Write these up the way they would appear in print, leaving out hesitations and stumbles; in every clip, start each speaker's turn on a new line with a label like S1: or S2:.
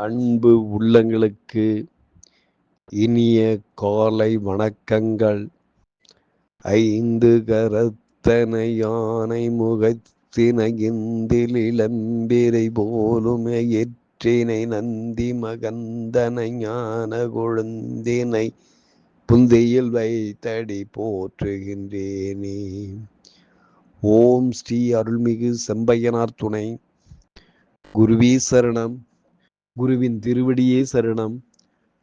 S1: அன்பு உள்ளங்களுக்கு இனிய காலை வணக்கங்கள். ஐந்து கரத்தனை யானை முகத்தினைந்தில் இளம்பிரை போலும் எற்றினை நந்தி மகந்தனை ஞான கொழுந்தினை புந்தியில் வைத்தடி போற்றுகின்றேனே. ஓம் ஸ்ரீ அருள்மிகு செம்பையனார் துணை. குருவே சரணம். குருவின் திருவடியே சரணம்.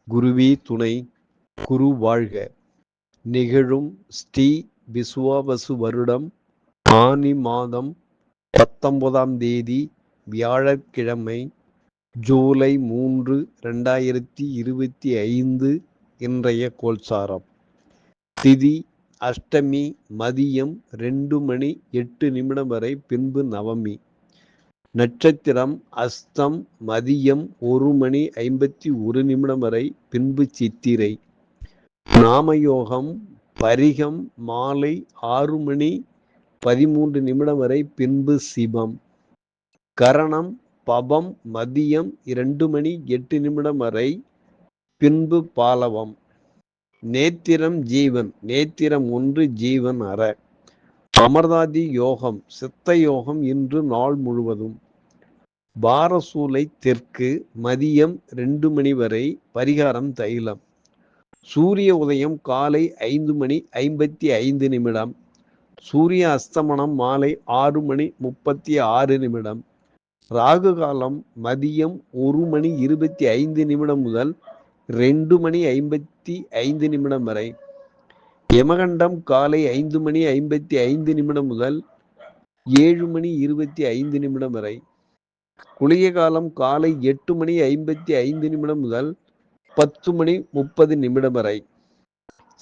S1: குருவே துணை. குரு வாழ்க. நிகழும் ஸ்ரீ விசுவாவசு வருடம் ஆனி மாதம் 19ஆம் தேதி வியாழக்கிழமை, ஜூலை 3, 2025 இன்றைய கோல்சாரம். திதி அஷ்டமி மதியம் 2:08 வரை, பின்பு நவமி. நட்சத்திரம் அஸ்தம் மதியம் 1:51 வரை, பின்பு சித்திரை. நாமயோகம் பரிகம் மாலை 6:13 வரை, பின்பு சிவம். கரணம் பபம் மதியம் 2:08 வரை, பின்பு பாலவம். நேத்திரம் ஜீவன். நேத்திரம் 1 ஜீவன் அற. அமர்தாதி யோகம் சித்த யோகம் இன்று நாள் முழுவதும். பாரசூலை தெற்கு மதியம் 2 வரை, பரிகாரம் தைலம். சூரிய உதயம் காலை 5:55. சூரிய அஸ்தமனம் மாலை 6:36. ராகு காலம் மதியம் 1:25 முதல் 2:55 வரை. யமகண்டம் காலை 5:55 முதல் 7:25 வரை. குளிகை காலம் காலை 8:55 முதல் 10:30 வரை.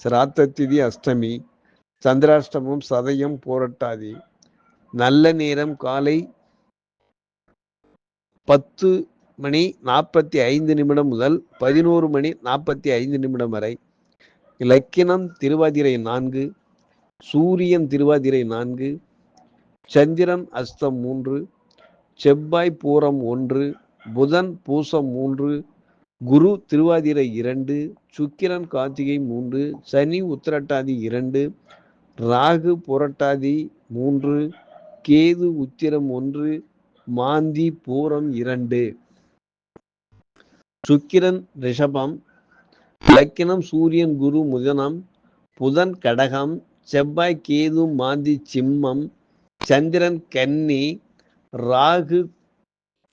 S1: சிராத்த திதி அஷ்டமி. சந்திராஷ்டமம் சதயம் போரட்டாதி. நல்ல நேரம் காலை 10:45 முதல் 11:45 வரை. இலக்கினம் திருவாதிரை 4. சூரியன் திருவாதிரை 4. சந்திரன் அஸ்தம் 3. செவ்வாய் பூரம் 1. புதன் பூசம் 3. குரு திருவாதிரை 2. சுக்கிரன் கார்த்திகை 3. சனி உத்திரட்டாதி 2. ராகு புரட்டாதி 3. கேது உத்திரம் 1. மாந்தி பூரம் 2. சுக்கிரன் ரிஷபம். இலக்கினம் சூரியன் குரு மிதுனம். புதன் கடகம். செவ்வாய் கேது மாந்தி சிம்மம். சந்திரன் கன்னி. ராகு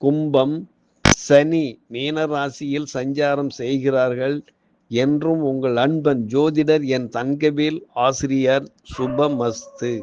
S1: கும்பம். சனி மீனராசியில் சஞ்சாரம் செய்கிறார்கள். என்றும் உங்கள் அன்பன் ஜோதிடர் என் தங்கவேல் ஆசிரியர். சுபமஸ்து.